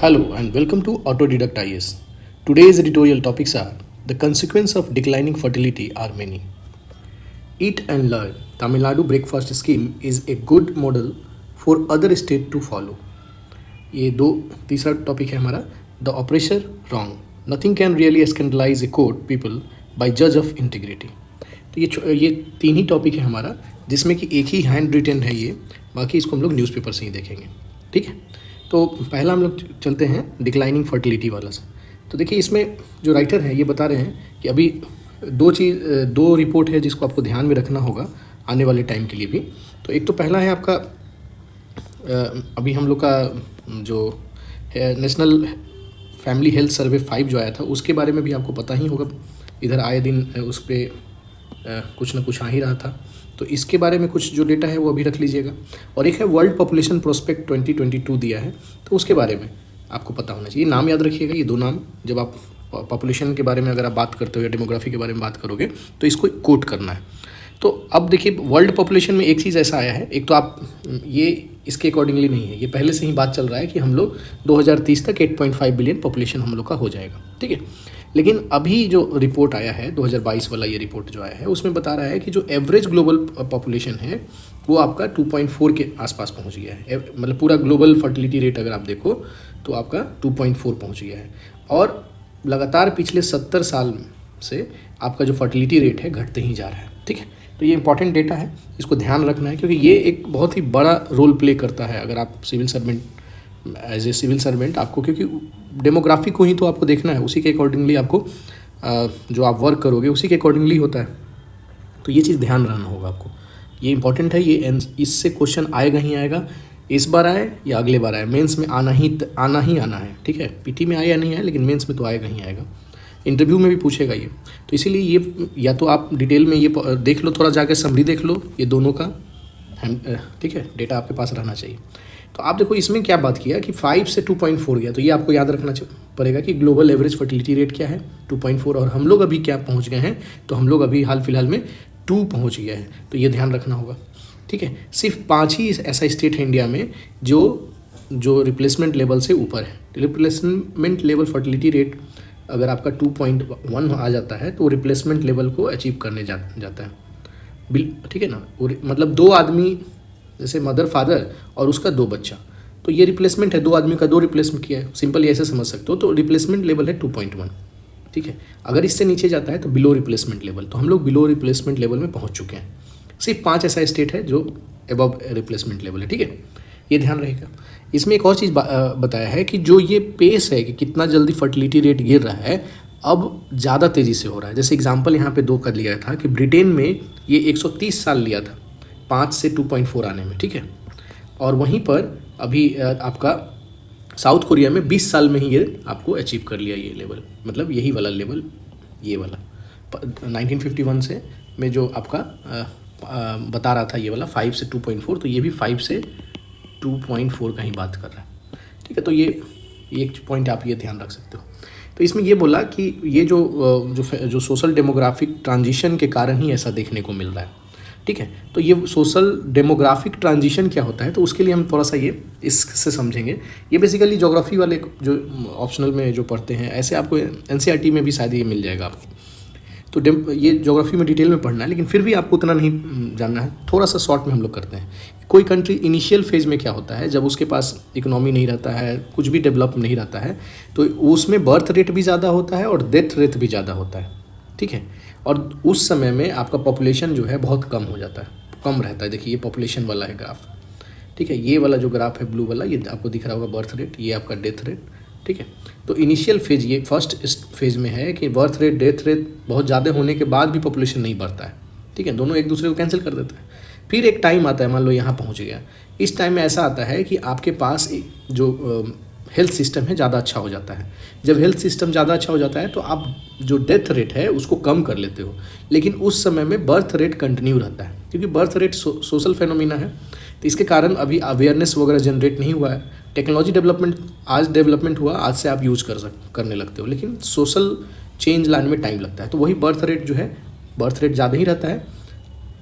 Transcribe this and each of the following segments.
Hello and welcome to Autodidact IS. Today's editorial topics are the consequences of declining fertility are many. Eat and learn. Tamil Nadu breakfast scheme is a good model for other states to follow. ये दो तीसरा topic है हमारा the operation wrong nothing can really scandalize a court people by जज of integrity. तो ये तीन ही topic है हमारा जिसमें कि एक ही हैंड रिटन है ये, बाकी इसको हम लोग न्यूज़पेपर से ही देखेंगे। ठीक है, तो पहला हम लोग चलते हैं डिक्लाइनिंग फर्टिलिटी वाला से। तो देखिए इसमें जो राइटर हैं ये बता रहे हैं कि अभी दो रिपोर्ट है जिसको आपको ध्यान में रखना होगा आने वाले टाइम के लिए भी। तो एक तो पहला है आपका अभी हम लोग का जो नेशनल फैमिली हेल्थ सर्वे 5 जो आया था उसके बारे में भी आपको पता ही होगा, इधर आए दिन उस पर कुछ ना कुछ आ ही रहा था। तो इसके बारे में कुछ जो डेटा है वो अभी रख लीजिएगा। और एक है वर्ल्ड पॉपुलेशन प्रोस्पेक्ट 2022 दिया है, तो उसके बारे में आपको पता होना चाहिए। नाम याद रखिएगा, ये दो नाम जब आप पॉपुलेशन के बारे में अगर आप बात करते हो या डेमोग्राफी के बारे में बात करोगे तो इसको कोट करना है। तो अब देखिए वर्ल्ड पॉपुलेशन में एक चीज़ ऐसा आया है, एक तो आप ये इसके अकॉर्डिंगली नहीं है, ये पहले से ही बात चल रहा है कि हम लोग 2030 तक 8.5 बिलियन पॉपुलेशन हम लोग का हो जाएगा। ठीक है, लेकिन अभी जो रिपोर्ट आया है 2022 वाला ये रिपोर्ट जो आया है उसमें बता रहा है कि जो एवरेज ग्लोबल पॉपुलेशन है वो आपका 2.4 के आसपास पहुंच गया है। मतलब पूरा ग्लोबल फर्टिलिटी रेट अगर आप देखो तो आपका 2.4 पहुंच गया है। और लगातार पिछले 70 साल से आपका जो फर्टिलिटी रेट है घटते ही जा रहा है। ठीक है, तो ये इंपॉर्टेंट डेटा है, इसको ध्यान रखना है क्योंकि ये एक बहुत ही बड़ा रोल प्ले करता है अगर आप civil servant as a civil servant आपको, क्योंकि डेमोग्राफी को ही तो आपको देखना है, उसी के अकॉर्डिंगली आपको जो आप वर्क करोगे उसी के अकॉर्डिंगली होता है। तो ये चीज़ ध्यान रखना होगा आपको, ये इंपॉर्टेंट है। ये इससे क्वेश्चन आएगा ही आएगा, इस बार आए या अगले बार आए, मेंस में आना ही आना है। ठीक है, पीटी में आया या नहीं आया लेकिन मेंस में तो आएगा ही आएगा, इंटरव्यू में भी पूछेगा ये। तो इसीलिए ये या तो आप डिटेल में ये देख लो, थोड़ा जाके समरी देख लो ये दोनों का। ठीक है, डेटा आपके पास रहना चाहिए। तो आप देखो इसमें क्या बात किया कि 5 से 2.4 गया, तो ये आपको याद रखना पड़ेगा कि ग्लोबल एवरेज फर्टिलिटी रेट क्या है 2.4, और हम लोग अभी क्या पहुंच गए हैं, तो हम लोग अभी हाल फिलहाल में 2 पहुंच गए हैं। तो ये ध्यान रखना होगा। ठीक है, सिर्फ 5 ही ऐसा स्टेट है इंडिया में जो रिप्लेसमेंट लेवल से ऊपर है। रिप्लेसमेंट लेवल फर्टिलिटी रेट अगर आपका 2.1 आ जाता है तो रिप्लेसमेंट लेवल को अचीव करने जाता है। ठीक है ना, मतलब 2 आदमी जैसे मदर फादर और उसका 2 बच्चा, तो ये रिप्लेसमेंट है, 2 आदमी का 2 रिप्लेसमेंट किया है, सिंपल ऐसे समझ सकते हो। तो रिप्लेसमेंट लेवल है 2.1। ठीक है, अगर इससे नीचे जाता है तो बिलो रिप्लेसमेंट लेवल, तो हम लोग बिलो रिप्लेसमेंट लेवल में पहुंच चुके हैं। सिर्फ 5 ऐसा स्टेट है जो अबव रिप्लेसमेंट लेवल है। ठीक है, ये ध्यान रहेगा। इसमें एक और चीज़ बताया है कि जो ये पेस है कि कितना जल्दी फर्टिलिटी रेट गिर रहा है, अब ज़्यादा तेज़ी से हो रहा है। जैसे एग्जांपल यहाँ पे 2 कर लिया था कि ब्रिटेन में ये 130 साल लिया था 5 से 2.4 आने में। ठीक है, और वहीं पर अभी आपका साउथ कोरिया में 20 साल में ही ये आपको अचीव कर लिया ये लेवल, मतलब यही वाला लेवल, ये वाला 1951 से में जो आपका बता रहा था ये वाला 5 से 2.4, तो ये भी 5 से 2.4 का ही बात कर रहा है। ठीक है, तो ये एक पॉइंट आप ये ध्यान रख सकते हो। तो इसमें ये बोला कि ये जो सोशल डेमोग्राफिक ट्रांजिशन के कारण ही ऐसा देखने को मिल रहा है। ठीक है, तो ये सोशल डेमोग्राफिक ट्रांजिशन क्या होता है, तो उसके लिए हम थोड़ा सा ये इससे समझेंगे। ये बेसिकली ज्योग्राफी वाले जो ऑप्शनल में जो पढ़ते हैं, ऐसे आपको एनसीईआरटी में भी शायद ये मिल जाएगा आपको। तो ये ज्योग्राफी में डिटेल में पढ़ना है, लेकिन फिर भी आपको उतना नहीं जानना है, थोड़ा सा शॉर्ट में हम लोग करते हैं। कोई कंट्री इनिशियल फेज में क्या होता है, जब उसके पास इकोनॉमी नहीं रहता है, कुछ भी डेवलप नहीं रहता है, तो उसमें बर्थ रेट भी ज़्यादा होता है और डेथ रेट भी ज़्यादा होता है। ठीक है, और उस समय में आपका पॉपुलेशन जो है बहुत कम हो जाता है, कम रहता है। देखिए ये पॉपुलेशन वाला है ग्राफ। ठीक है, ये वाला जो ग्राफ है ब्लू वाला, ये आपको दिख रहा होगा बर्थ रेट, ये आपका डेथ रेट। ठीक है, तो इनिशियल फेज ये फर्स्ट फेज में है कि बर्थ रेट डेथ रेट बहुत ज़्यादा होने के बाद भी पॉपुलेशन नहीं बढ़ता है। ठीक है, दोनों एक दूसरे को कैंसिल कर देता है। फिर एक टाइम आता है, मान लो यहाँ पहुँच गया, इस टाइम में ऐसा आता है कि आपके पास जो हेल्थ सिस्टम है ज़्यादा अच्छा हो जाता है। जब हेल्थ सिस्टम ज़्यादा अच्छा हो जाता है तो आप जो डेथ रेट है उसको कम कर लेते हो, लेकिन उस समय में बर्थ रेट कंटिन्यू रहता है, क्योंकि बर्थ रेट सोशल फेनोमिना है। तो इसके कारण अभी अवेयरनेस वगैरह जनरेट नहीं हुआ है। टेक्नोलॉजी डेवलपमेंट हुआ, आज से आप यूज़ करने लगते हो, लेकिन सोशल चेंज लाने में टाइम लगता है। तो वही बर्थ रेट जो है, बर्थ रेट ज़्यादा ही रहता है।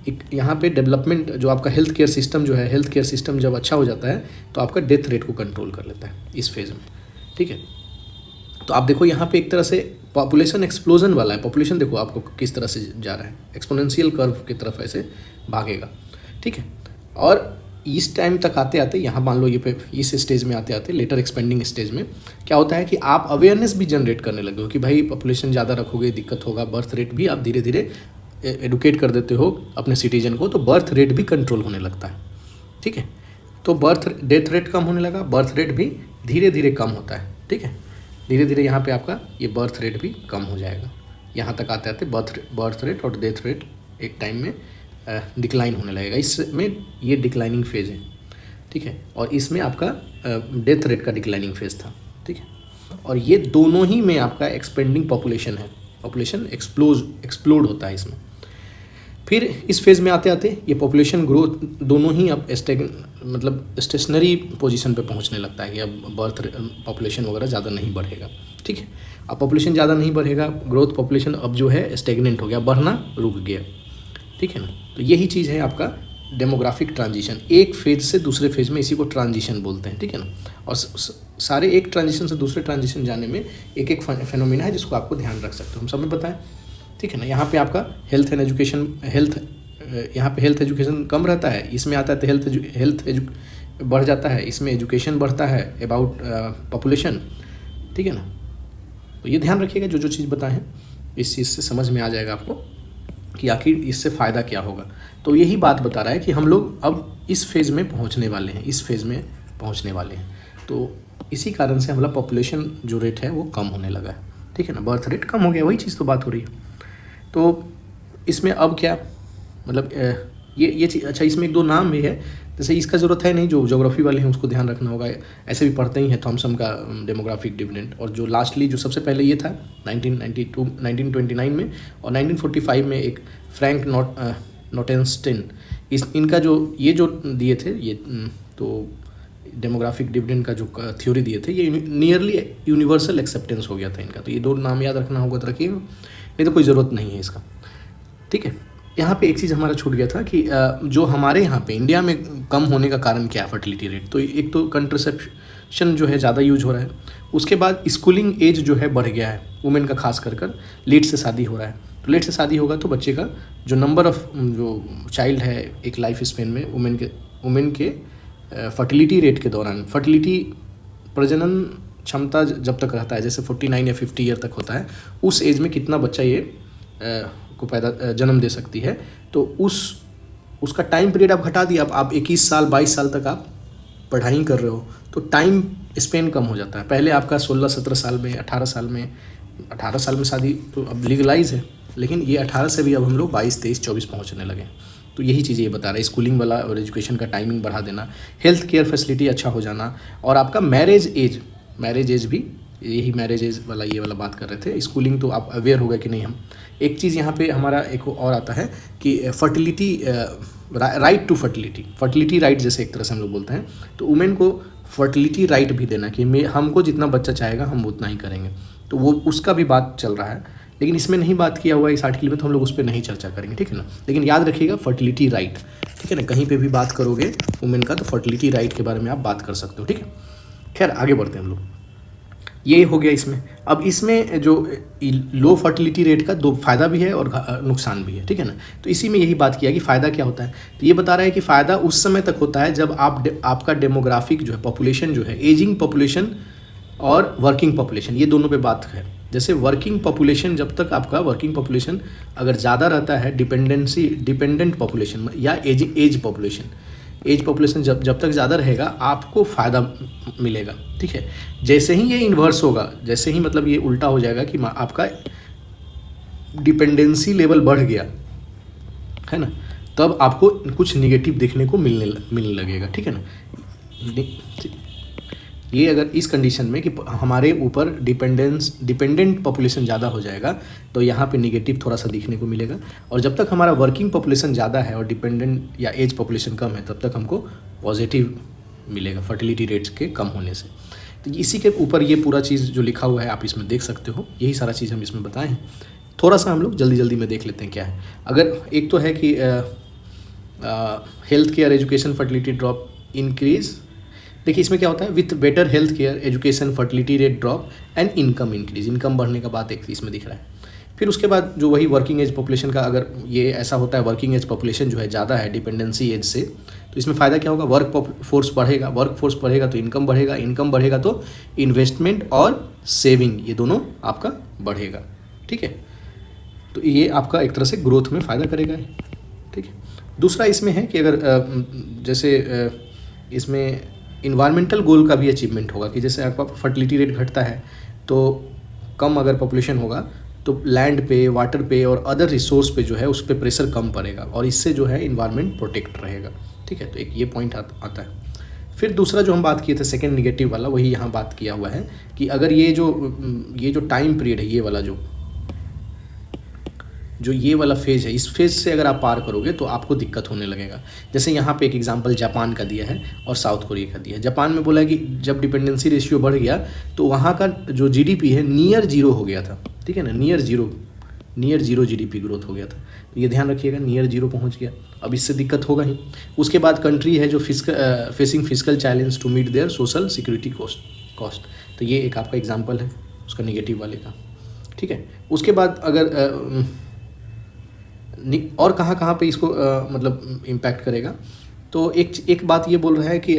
एक यहाँ पे डेवलपमेंट जो आपका हेल्थ केयर सिस्टम जो है, हेल्थ केयर सिस्टम जब अच्छा हो जाता है तो आपका डेथ रेट को कंट्रोल कर लेता है इस फेज़ में। ठीक है। तो आप देखो यहाँ पे एक तरह से पॉपुलेशन एक्सप्लोजन वाला है, पॉपुलेशन देखो आपको किस तरह से जा रहा है, एक्सपोनेंशियल कर्व की तरफ ऐसे भागेगा, ठीक है। और इस टाइम तक आते आते यहाँ मान लो ये पे इस स्टेज में आते आते लेटर एक्सपेंडिंग स्टेज में क्या होता है कि आप अवेयरनेस भी जनरेट करने लगे हो कि भाई पॉपुलेशन ज़्यादा रखोगे दिक्कत होगा, बर्थ रेट भी आप धीरे धीरे एडुकेट कर देते हो अपने सिटीजन को, तो बर्थ रेट भी कंट्रोल होने लगता है, ठीक है। तो डेथ रेट कम होने लगा, बर्थ रेट भी धीरे धीरे कम होता है, ठीक है। धीरे धीरे यहाँ पे आपका ये बर्थ रेट भी कम हो जाएगा, यहाँ तक आते आते बर्थ रेट और डेथ रेट एक टाइम में डिक्लाइन होने लगेगा। इसमें ये डिक्लाइनिंग फेज है, ठीक है, और इसमें आपका डेथ रेट का डिक्लाइनिंग फेज था, ठीक है। और ये दोनों ही में आपका एक्सपेंडिंग पॉपुलेशन है, पॉपुलेशन एक्सप्लोड होता है इसमें। फिर इस फेज़ में आते आते ये पॉपुलेशन ग्रोथ दोनों ही अब मतलब स्टेशनरी पोजीशन पे पहुंचने लगता है कि अब पॉपुलेशन वगैरह ज़्यादा नहीं बढ़ेगा, ठीक है। अब पॉपुलेशन ज़्यादा नहीं बढ़ेगा, ग्रोथ पॉपुलेशन अब जो है स्टेगनेंट हो गया, बढ़ना रुक गया, ठीक है ना। तो यही चीज़ है आपका डेमोग्राफिक ट्रांजिशन, एक फेज से दूसरे फेज में, इसी को ट्रांजिशन बोलते हैं, ठीक है ना। और सारे एक ट्रांजिशन से दूसरे ट्रांजिशन जाने में एक एक फेनोमेना है जिसको आपको ध्यान रख सकते हो, हम सब में बताएं, ठीक है ना। यहाँ पे आपका हेल्थ एजुकेशन कम रहता है, इसमें आता है तो बढ़ जाता है, इसमें एजुकेशन बढ़ता है अबाउट पॉपुलेशन, ठीक है ना। तो ये ध्यान रखिएगा, जो जो चीज़ बताएं हैं इस चीज़ से समझ में आ जाएगा आपको कि आखिर इससे फ़ायदा क्या होगा। तो यही बात बता रहा है कि हम लोग अब इस फेज़ में पहुंचने वाले हैं, तो इसी कारण से हमारा पॉपुलेशन जो रेट है वो कम होने लगा है, ठीक है ना, बर्थ रेट कम हो गया, वही चीज़ तो बात हो रही है। तो इसमें अब क्या मतलब ये चीज़, अच्छा इसमें एक दो नाम भी है, जैसे इसका ज़रूरत है नहीं, जो ज्योग्राफी वाले हैं उसको ध्यान रखना होगा, ऐसे भी पढ़ते ही हैं थॉमसन का डेमोग्राफिक डिविडेंड। और जो लास्टली जो सबसे पहले ये था 1929 में, और 1945 में एक फ्रैंक नोटेंस्टेन, इनका जो दिए थे ये, तो डेमोग्राफिक डिविडेंड का जो थ्योरी दिए थे, ये नियरली यूनिवर्सल एक्सेप्टेंस हो गया था इनका। तो ये दो नाम याद रखना होगा तो रखिए, नहीं तो कोई ज़रूरत नहीं है इसका, ठीक है। यहाँ पे एक चीज़ हमारा छूट गया था कि जो हमारे यहाँ पे इंडिया में कम होने का कारण क्या है, फर्टिलिटी रेट। तो एक तो कंट्रसेप्शन जो है ज़्यादा यूज हो रहा है, उसके बाद स्कूलिंग एज जो है बढ़ गया है, वुमेन का खास कर लेट से शादी हो रहा है। तो लेट से शादी होगा तो बच्चे का जो नंबर ऑफ जो चाइल्ड है एक लाइफ स्पेन में, वुमेन के फर्टिलिटी रेट के दौरान, फर्टिलिटी प्रजनन क्षमता जब तक रहता है, जैसे 49 या 50 ईयर तक होता है, उस एज में कितना बच्चा ये को जन्म दे सकती है। तो उसका टाइम पीरियड आप घटा दिया, आप 21 साल 22 साल तक आप पढ़ाई कर रहे हो, तो टाइम स्पेन कम हो जाता है। पहले आपका 16-17 साल में, 18 साल में शादी तो अब लीगलाइज है, लेकिन ये 18 से भी अब हम लोग 22, 23, 24 पहुँचने लगे। तो यही चीज़ें ये बता रहा है, स्कूलिंग वाला और एजुकेशन का टाइमिंग बढ़ा देना, हेल्थ केयर फैसिलिटी अच्छा हो जाना, और आपका मैरिज एज भी, यही मैरिज एज वाला ये वाला बात कर रहे थे। स्कूलिंग तो आप अवेयर हो गए कि नहीं। हम एक चीज़ यहाँ पे हमारा एक और आता है कि fertility, right to fertility right, जैसे एक तरह से हम लोग बोलते हैं, तो वुमेन को फर्टिलिटी राइट भी देना कि हमको जितना बच्चा चाहेगा हम उतना ही करेंगे। तो वो उसका भी बात चल रहा है, लेकिन इसमें नहीं बात किया हुआ इस आर्टिकल में, तो हम लोग उस पर नहीं चर्चा करेंगे, ठीक है ना। लेकिन याद रखिएगा फर्टिलिटी राइट, ठीक है ना, कहीं पे भी बात करोगे वुमेन का तो फर्टिलिटी राइट के बारे में आप बात कर सकते हो, ठीक है। खैर आगे बढ़ते हैं हम लोग, ये हो गया इसमें। अब इसमें जो लो फर्टिलिटी रेट का दो फ़ायदा भी है और नुकसान भी है, ठीक है ना। तो इसी में यही बात किया कि फ़ायदा क्या होता है, तो ये बता रहा है कि फ़ायदा उस समय तक होता है जब आपका डेमोग्राफिक जो है पॉपुलेशन जो है, एजिंग पॉपुलेशन और वर्किंग पॉपुलेशन, ये दोनों पे बात है। जैसे वर्किंग पॉपुलेशन, जब तक आपका वर्किंग पॉपुलेशन अगर ज़्यादा रहता है, डिपेंडेंट पॉपुलेशन या एज पॉपुलेशन जब तक ज़्यादा रहेगा आपको फ़ायदा मिलेगा, ठीक है। जैसे ही ये इन्वर्स होगा, जैसे ही मतलब ये उल्टा हो जाएगा कि आपका डिपेंडेंसी लेवल बढ़ गया है ना, तब आपको कुछ निगेटिव देखने को मिलने लगेगा, ठीक है ना। ये अगर इस कंडीशन में कि हमारे ऊपर डिपेंडेंट पॉपुलेशन ज़्यादा हो जाएगा तो यहाँ पे निगेटिव थोड़ा सा दिखने को मिलेगा, और जब तक हमारा वर्किंग पॉपुलेशन ज़्यादा है और डिपेंडेंट या एज पॉपुलेशन कम है, तब तक हमको पॉजिटिव मिलेगा फर्टिलिटी रेट्स के कम होने से। तो इसी के ऊपर ये पूरा चीज़ जो लिखा हुआ है आप इसमें देख सकते हो, यही सारा चीज़ हम इसमें बताए हैं। थोड़ा सा हम लोग जल्दी में देख लेते हैं क्या है। अगर एक तो है कि health care education fertility drop increase देखिए इसमें क्या होता है, with better health care, education, fertility rate drop and income increase, income बढ़ने का बात एक इसमें दिख रहा है। फिर उसके बाद जो वही वर्किंग एज पॉपुलेशन का, अगर ये ऐसा होता है वर्किंग एज पॉपुलेशन जो है ज़्यादा है डिपेंडेंसी एज से, तो इसमें फ़ायदा क्या होगा, वर्क फोर्स बढ़ेगा, वर्क फोर्स बढ़ेगा तो इनकम बढ़ेगा, इनकम बढ़ेगा तो इन्वेस्टमेंट और सेविंग ये दोनों आपका बढ़ेगा। ठीक है, तो ये आपका एक तरह से ग्रोथ में फ़ायदा करेगा। ठीक है, दूसरा इसमें है कि अगर जैसे इसमें इन्वायरमेंटल गोल का भी अचीवमेंट होगा, कि जैसे आपका फर्टिलिटी रेट घटता है तो कम अगर पॉपुलेशन होगा तो लैंड पे, वाटर पे और अदर रिसोर्स पे जो है उस पर प्रेशर कम पड़ेगा और इससे जो है इन्वायरमेंट प्रोटेक्ट रहेगा। ठीक है, तो एक ये पॉइंट आता है। फिर दूसरा जो हम बात किए थे सेकंड निगेटिव वाला, वही यहाँ बात किया हुआ है कि अगर ये जो टाइम पीरियड है, ये वाला फेज़ है, इस फेज़ से अगर आप पार करोगे तो आपको दिक्कत होने लगेगा। जैसे यहाँ पे एक एग्जांपल जापान का दिया है और साउथ कोरिया का दिया है। जापान में बोला है कि जब डिपेंडेंसी रेशियो बढ़ गया तो वहाँ का जो जीडीपी है नियर जीरो हो गया था। ठीक है ना, नियर जीरो जीडीपी ग्रोथ हो गया था। तो ये ध्यान रखिएगा, नियर जीरो पहुँच गया, अब इससे दिक्कत होगा ही। उसके बाद कंट्री है जो facing physical challenge to meet their social security cost, तो ये एक आपका एग्जाम्पल है उसका निगेटिव वाले का। ठीक है, उसके बाद अगर और कहाँ पे इसको मतलब इम्पैक्ट करेगा, तो एक बात ये बोल रहा है कि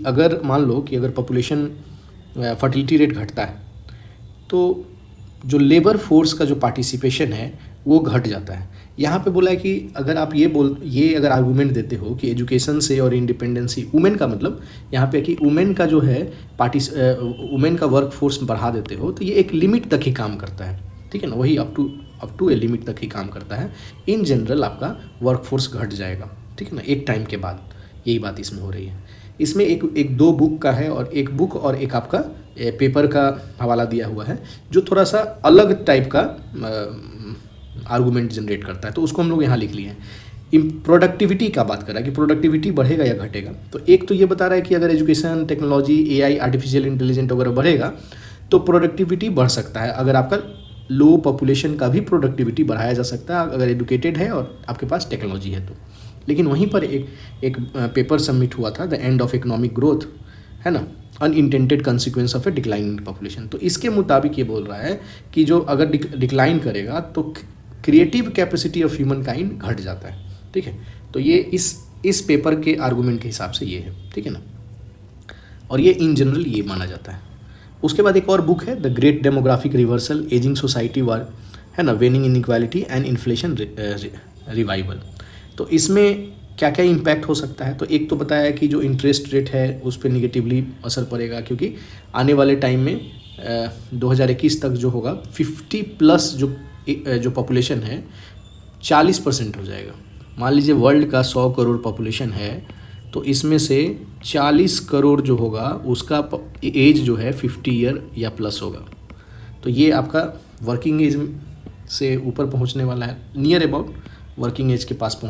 अगर मान लो कि अगर पॉपुलेशन फर्टिलिटी रेट घटता है तो जो लेबर फोर्स का जो पार्टिसिपेशन है वो घट जाता है। यहाँ पे बोला है कि अगर आप ये अगर आर्गूमेंट देते हो कि एजुकेशन से और इंडिपेंडेंसी, वुमेन का मतलब यहाँ पे कि वुमेन का जो है वुमेन का वर्क फोर्स बढ़ा देते हो, तो ये एक लिमिट तक ही काम करता है। ठीक है ना, वही अप टू ए लिमिट तक ही काम करता है। इन जनरल आपका वर्क फोर्स घट जाएगा। ठीक है ना, एक टाइम के बाद, यही बात इसमें हो रही है। इसमें एक दो बुक का है और एक बुक और एक आपका पेपर का हवाला दिया हुआ है जो थोड़ा सा अलग टाइप का आर्गूमेंट जनरेट करता है, तो उसको हम लोग यहाँ लिख लिए हैं। प्रोडक्टिविटी का बात कर रहा है कि प्रोडक्टिविटी बढ़ेगा या घटेगा। तो एक तो ये बता रहा है कि अगर education, technology, AI, artificial intelligence वगैरह बढ़ेगा तो प्रोडक्टिविटी बढ़ सकता है। अगर आपका लो पॉपुलेशन का भी प्रोडक्टिविटी बढ़ाया जा सकता है अगर एजुकेटेड है और आपके पास टेक्नोलॉजी है तो। लेकिन वहीं पर एक पेपर सबमिट हुआ था, the end of economic growth, है ना, unintended consequence of A declining population. तो इसके मुताबिक ये बोल रहा है कि जो अगर डिक्लाइन करेगा तो creative capacity of human kind घट जाता है। ठीक है, तो ये इस पेपर के आर्गूमेंट के हिसाब से ये है। ठीक है ना, और ये इन जनरल ये माना जाता है। उसके बाद एक और बुक है, the great demographic reversal, ageing society war, है ना, waning inequality and inflation revival. तो इसमें क्या क्या इम्पैक्ट हो सकता है, तो एक तो बताया है कि जो इंटरेस्ट रेट है उस पर निगेटिवली असर पड़ेगा, क्योंकि आने वाले टाइम में 2021 तक जो होगा 50+ जो पॉपुलेशन है 40% हो जाएगा। मान लीजिए वर्ल्ड का 100 करोड़ पॉपुलेशन है तो इसमें से 40 करोड़ जो होगा उसका एज जो है 50 ईयर या प्लस होगा। तो ये आपका वर्किंग एज से ऊपर पहुंचने वाला है, नियर अबाउट वर्किंग एज के पास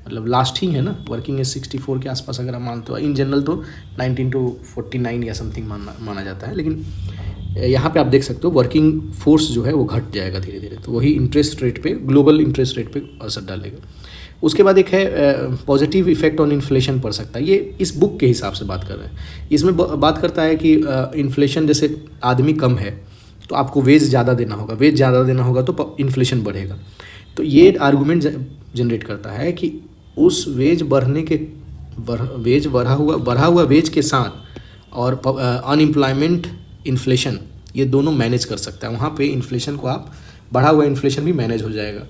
मतलब लास्ट ही है ना, वर्किंग एज 64 के आसपास अगर आप मानते हो। इन जनरल तो 19 to 49 या समथिंग माना जाता है, लेकिन यहाँ पे आप देख सकते हो वर्किंग फोर्स जो है वो घट जाएगा धीरे धीरे। तो वही इंटरेस्ट रेट पे, ग्लोबल इंटरेस्ट रेट पे असर डालेगा। उसके बाद एक है पॉजिटिव इफेक्ट ऑन इन्फ्लेशन पड़ सकता है। ये इस बुक के हिसाब से बात कर रहे हैं। इसमें बात करता है कि इन्फ्लेशन, जैसे आदमी कम है तो आपको वेज ज़्यादा देना होगा, तो इन्फ्लेशन बढ़ेगा। तो ये आर्गूमेंट जनरेट करता है कि उस वेज बढ़ा हुआ वेज के साथ और अनएम्प्लॉयमेंट, इन्फ्लेशन, ये दोनों मैनेज कर सकता है। वहाँ पे इन्फ्लेशन को आप, बढ़ा हुआ इन्फ्लेशन भी मैनेज हो जाएगा।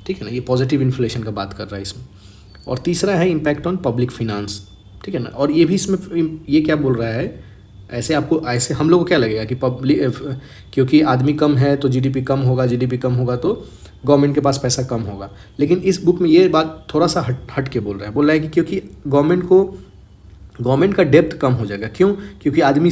ठीक है ना, ये पॉजिटिव इन्फ्लेशन का बात कर रहा है इसमें। और तीसरा है इम्पैक्ट ऑन पब्लिक फिनांस। ठीक है ना, और ये भी इसमें ये क्या बोल रहा है, ऐसे हम लोग को क्या लगेगा कि क्योंकि आदमी कम है तो जीडीपी कम होगा तो गवर्नमेंट के पास पैसा कम होगा। लेकिन इस बुक में ये बात थोड़ा सा हट के बोल रहा है कि क्योंकि गवर्नमेंट का डेप्थ कम हो जाएगा। क्यों? क्योंकि आदमी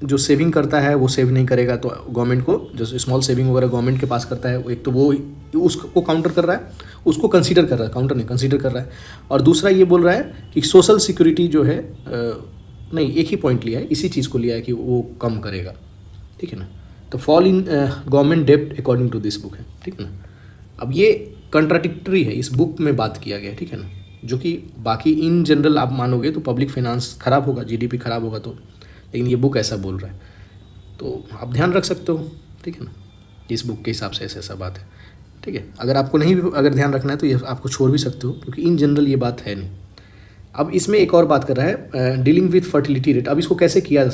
जो सेविंग करता है वो सेव नहीं करेगा, तो गवर्नमेंट को जो स्मॉल सेविंग वगैरह गवर्नमेंट के पास करता है, एक तो वो उसको काउंटर कर रहा है, उसको कंसीडर कर रहा है, काउंटर नहीं कंसीडर कर रहा है। और दूसरा ये बोल रहा है कि सोशल सिक्योरिटी जो है नहीं, एक ही पॉइंट लिया है, इसी चीज़ को लिया है कि वो कम करेगा। ठीक है ना, तो fall in government dept according to this book है। ठीक है ना, अब ये कंट्राडिक्टरी है, इस बुक में बात किया गया है। ठीक है ना, जो कि बाकी इन जनरल आप मानोगे तो पब्लिक फाइनेंस ख़राब होगा, जीडीपी ख़राब होगा तो, लेकिन ये बुक ऐसा बोल रहा है, तो आप ध्यान रख सकते हो, ठीक है ना, इस बुक के हिसाब से ऐसा बात है, ठीक है। अगर आपको नहीं भी अगर ध्यान रखना है तो ये आपको छोड़ भी सकते हो, क्योंकि इन जनरल ये बात है नहीं। अब इसमें एक और बात कर रहा है डीलिंग विथ फर्टिलिटी रेट। अब इसको कैसे किया जा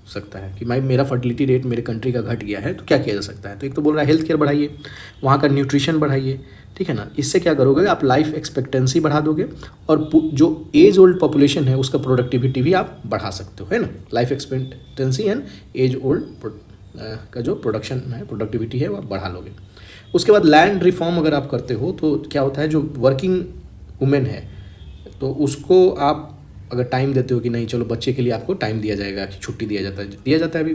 सकता है कि मेरा फर्टिलिटी रेट मेरे कंट्री का घट गया है तो क्या किया जा सकता है। तो एक तो बोल रहा है हेल्थ केयर बढ़ाइए, वहाँ का न्यूट्रिशन बढ़ाइए, ठीक है ना। इससे क्या करोगे, आप लाइफ एक्सपेक्टेंसी बढ़ा दोगे और जो एज ओल्ड पॉपुलेशन है उसका प्रोडक्टिविटी भी आप बढ़ा सकते हो, है ना। Life expectancy and age old का जो प्रोडक्शन है, प्रोडक्टिविटी है, वो आप बढ़ा लोगे। उसके बाद लैंड रिफॉर्म अगर आप करते हो तो क्या होता है, जो वर्किंग वुमेन है तो उसको आप अगर टाइम देते हो कि नहीं चलो बच्चे के लिए आपको टाइम दिया जाएगा, कि छुट्टी दिया जाता है अभी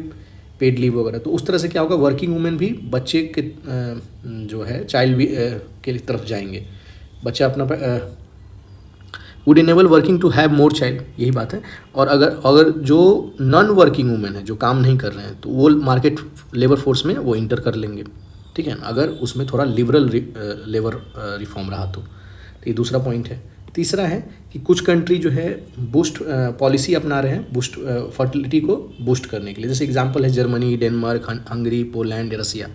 पेड लीव वगैरह, तो उस तरह से क्या होगा, वर्किंग वुमेन भी बच्चे के जो है चाइल्ड भी के तरफ जाएंगे। बच्चा अपना would enable working to have more child, यही बात है। और अगर जो नॉन वर्किंग वुमेन है, जो काम नहीं कर रहे हैं, तो वो मार्केट लेबर फोर्स में वो इंटर कर लेंगे, ठीक है ना, अगर उसमें थोड़ा लिबरल लेबर रिफॉर्म रहा तो ये दूसरा पॉइंट है। तीसरा है कि कुछ कंट्री जो है बूस्ट पॉलिसी अपना रहे हैं बूस्ट फर्टिलिटी को बूस्ट करने के लिए। जैसे एग्जांपल है जर्मनी, डेनमार्क, हंगरी, पोलैंड, रसिया,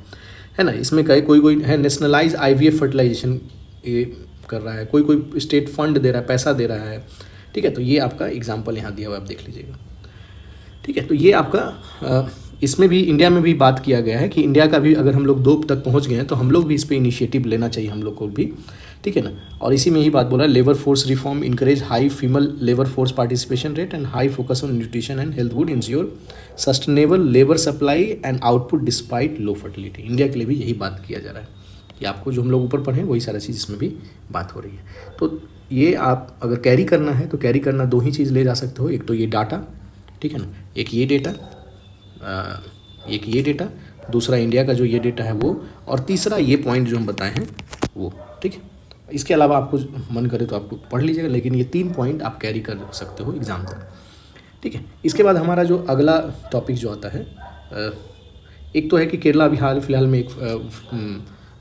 है ना। इसमें कोई है नेशनलाइज आईवीएफ फर्टिलाइजेशन ये कर रहा है, कोई स्टेट फंड दे रहा है, पैसा दे रहा है, ठीक है। तो ये आपका एग्जाम्पल यहाँ दिया हुआ, आप देख लीजिएगा, ठीक है। तो ये आपका इसमें भी इंडिया में भी बात किया गया है कि इंडिया का भी अगर हम लोग 2 तक पहुँच गए हैं तो हम लोग भी इस पर इनिशिएटिव लेना चाहिए हम लोग को भी, ठीक है ना। और इसी में ही बात बोला, labour force reform encourage high female labour force participation rate and high focus on nutrition and health would ensure sustainable labour supply and output despite low fertility. India के लिए भी यही बात किया जा रहा है कि आपको जो हम लोग ऊपर पढ़े वही सारा चीज़ इसमें भी बात हो रही है। तो ये आप अगर कैरी करना है तो कैरी करना 2 ही चीज़ ले जा सकते हो, एक तो ये डाटा, ठीक है ना, एक ये डेटा, दूसरा इंडिया का जो ये डेटा है वो, और तीसरा ये पॉइंट जो हम बताए हैं वो, ठीक है। इसके अलावा आपको मन करे तो आपको पढ़ लीजिएगा, लेकिन ये 3 पॉइंट आप कैरी कर सकते हो एग्ज़ाम तक, ठीक है। इसके बाद हमारा जो अगला टॉपिक जो आता है, एक तो है कि केरला अभी हाल फिलहाल में एक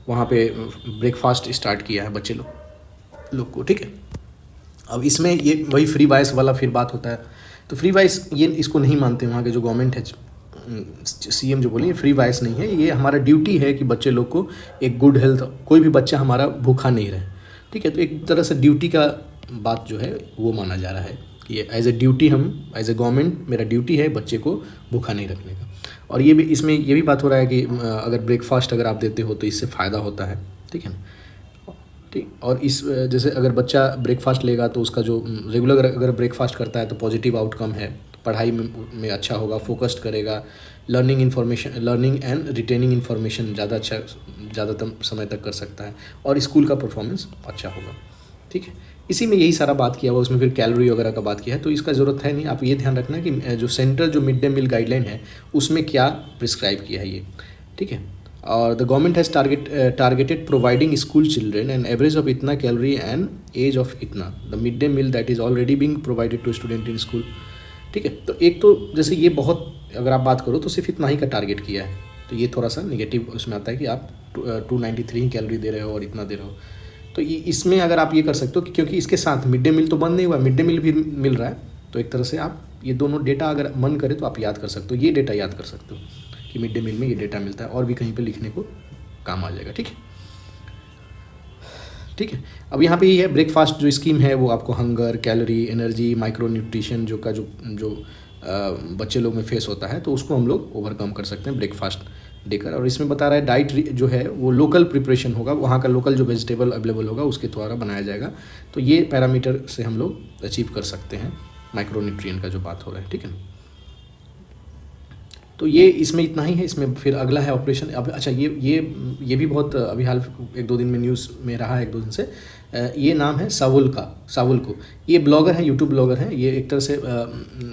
वहाँ पे ब्रेकफास्ट स्टार्ट किया है बच्चे लोग को, ठीक है। अब इसमें ये वही फ्री वाइस वाला फिर बात होता है, तो फ्री वाइस ये इसको नहीं मानते वहाँ के जो गवर्नमेंट है, सीएम जो बोले फ्री वाइस नहीं है, ये हमारा ड्यूटी है कि बच्चे लोग को एक गुड हेल्थ, कोई भी बच्चा हमारा भूखा नहीं रहे, ठीक है। तो एक तरह से ड्यूटी का बात जो है वो माना जा रहा है कि एज ए ड्यूटी, हम एज ए गवर्नमेंट मेरा ड्यूटी है बच्चे को भूखा नहीं रखने का। और ये भी इसमें ये भी बात हो रहा है कि अगर ब्रेकफास्ट अगर आप देते हो तो इससे फ़ायदा होता है, ठीक है ना, ठीक। और इस जैसे अगर बच्चा ब्रेकफास्ट लेगा तो उसका जो रेगुलर अगर ब्रेकफास्ट करता है तो पॉजिटिव आउटकम है, पढ़ाई में अच्छा होगा, फोकस्ड करेगा, लर्निंग एंड रिटेनिंग इन्फॉर्मेशन ज़्यादातर समय तक कर सकता है, और स्कूल का परफॉर्मेंस अच्छा होगा, ठीक है। इसी में यही सारा बात किया हुआ, उसमें फिर कैलोरी वगैरह का बात किया है, तो इसका ज़रूरत है नहीं। आप ये ध्यान रखना कि जो सेंट्रल जो मिड डे मील गाइडलाइन है उसमें क्या प्रिस्क्राइब किया है ये, ठीक है। और the government has targeted providing school children an average of इतना कैलोरी एंड एज ऑफ इतना the mid day meal that is already being provided to student in school, ठीक है। तो एक तो जैसे ये बहुत अगर आप बात करो तो सिर्फ इतना ही का टारगेट किया है, तो ये थोड़ा सा निगेटिव उसमें आता है कि आप 293 कैलोरी दे रहे हो और इतना दे रहे हो। तो इसमें अगर आप ये कर सकते हो कि क्योंकि इसके साथ मिड डे मील तो बंद नहीं हुआ, मिड डे मील भी मिल रहा है, तो एक तरह से आप ये दोनों डेटा अगर मन करे तो आप याद कर सकते हो, ये डेटा याद कर सकते हो कि मिड डे मील में ये डेटा मिलता है, और भी कहीं पे लिखने को काम आ जाएगा, ठीक है, ठीक है। अब यहाँ पे ये है ब्रेकफास्ट जो स्कीम है वो आपको hunger, calorie, energy, micro nutrition जो बच्चे लोग में फेस होता है, तो उसको हम लोग ओवरकम कर सकते हैं ब्रेकफास्ट देकर। और इसमें बता रहा है डाइट जो है वो लोकल प्रिपरेशन होगा, वहाँ का लोकल जो वेजिटेबल अवेलेबल होगा उसके द्वारा बनाया जाएगा, तो ये पैरामीटर से हम लोग अचीव कर सकते हैं माइक्रो न्यूट्रिएंट का जो बात हो रहा है, ठीक है। तो ये इसमें इतना ही है। इसमें फिर अगला है ऑपरेशन। अब अच्छा ये भी बहुत अभी हाल 1-2 दिन में न्यूज़ में रहा है, 1-2 दिन से। ये नाम है सावुल्को। ये ब्लॉगर हैं, यूट्यूब ब्लॉगर हैं। ये एक तरह से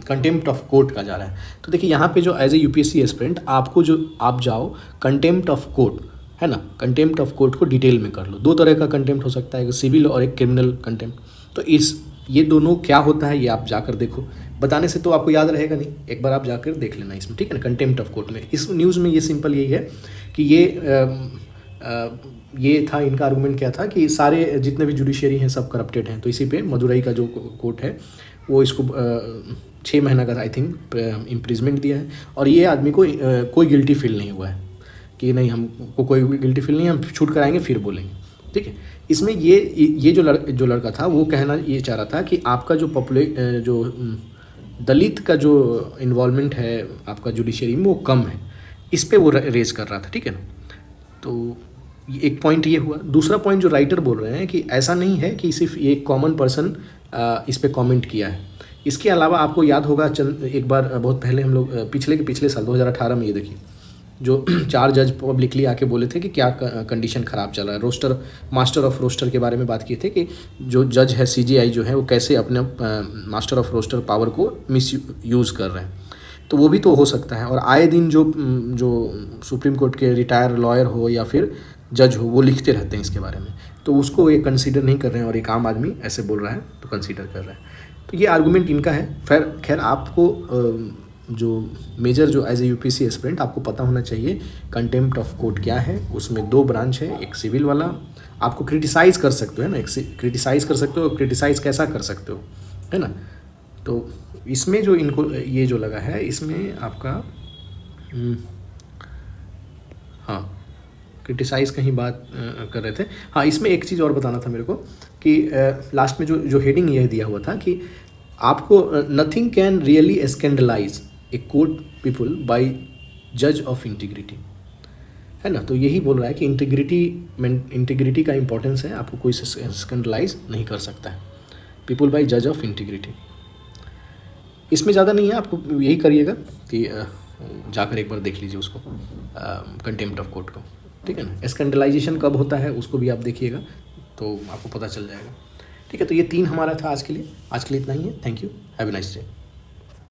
कंटेम्प्ट ऑफ कोर्ट का जा रहा है। तो देखिए यहाँ पे जो एज ए यूपीएससी एस्पिरेंट आपको जो आप जाओ कंटेम्प्ट ऑफ कोर्ट है ना, कंटेम्प्ट ऑफ कोर्ट को डिटेल में कर लो। 2 तरह का कंटेम्प्ट हो सकता है, एक सिविल और एक क्रिमिनल कंटेम्प्ट। तो ये दोनों क्या होता है ये आप जाकर देखो, बताने से तो आपको याद रहेगा नहीं, एक बार आप जाकर देख लेना इसमें, ठीक है ना। कंटेम्प्ट ऑफ कोर्ट में इस न्यूज़ में ये सिंपल यही है कि ये ये था इनका आर्गूमेंट क्या था कि सारे जितने भी जुडिशरी हैं सब करप्टेड हैं, तो इसी पे मदुरई का जो कोर्ट है वो इसको 6 महीना का आई थिंक इम्प्रिजमेंट दिया है, और ये आदमी को कोई गिल्टी फील नहीं हुआ है कि नहीं हमको कोई गिल्टी फील नहीं, हम छूट कराएंगे फिर बोलेंगे, ठीक है। इसमें ये जो लड़का था वो कहना ये चाह रहा था कि आपका जो जो दलित का जो इन्वॉल्वमेंट है आपका जुडिशरी में वो कम है, इस पे वो रेज कर रहा था, ठीक है ना। तो एक पॉइंट ये हुआ। दूसरा पॉइंट जो राइटर बोल रहे हैं कि ऐसा नहीं है कि सिर्फ ये कॉमन पर्सन इस पे कमेंट किया है। इसके अलावा आपको याद होगा एक बार बहुत पहले हम लोग पिछले साल 2018 में ये देखिए जो 4 जज पब्लिकली आके बोले थे कि क्या कंडीशन ख़राब चल रहा है। रोस्टर मास्टर ऑफ रोस्टर के बारे में बात किए थे कि जो जज है CJI जो है वो कैसे अपने मास्टर ऑफ रोस्टर पावर को मिस यूज़ कर रहे हैं। तो वो भी तो हो सकता है, और आए दिन जो सुप्रीम कोर्ट के रिटायर लॉयर हो या फिर जज हो वो लिखते रहते हैं इसके बारे में, तो उसको ये कंसीडर नहीं कर रहे हैं और एक आम आदमी ऐसे बोल रहा है तो कंसीडर कर रहा है। तो ये आर्गूमेंट इनका है। खैर आपको जो मेजर जो एज ए UPSC एस्पिरेंट आपको पता होना चाहिए कंटेम्प्ट ऑफ कोर्ट क्या है। उसमें 2 ब्रांच है, एक सिविल वाला आपको क्रिटिसाइज़ कर सकते हो, है ना, क्रिटिसाइज़ कर सकते हो। क्रिटिसाइज़ कैसा कर सकते हो, है ना। तो इसमें जो इनको ये जो लगा है इसमें आपका हाँ क्रिटिसाइज़ कहीं बात कर रहे थे। हाँ, इसमें एक चीज़ और बताना था मेरे को कि लास्ट में जो हेडिंग ये दिया हुआ था कि आपको nothing can really scandalize a court people by जज ऑफ इंटीग्रिटी, है ना। तो यही बोल रहा है कि इंटीग्रिटी का इंपॉर्टेंस है, आपको कोई स्कैंडलाइज नहीं कर सकता है पीपल बाय जज ऑफ इंटीग्रिटी। इसमें ज़्यादा नहीं है, आपको यही करिएगा कि जाकर एक बार देख लीजिए उसको कंटेम्प्ट ऑफ कोर्ट को, ठीक है ना। स्कैंडलाइजेशन कब होता है उसको भी आप देखिएगा तो आपको पता चल जाएगा, ठीक है। तो ये 3 हमारा था आज के लिए इतना ही है। Thank you, have a nice day.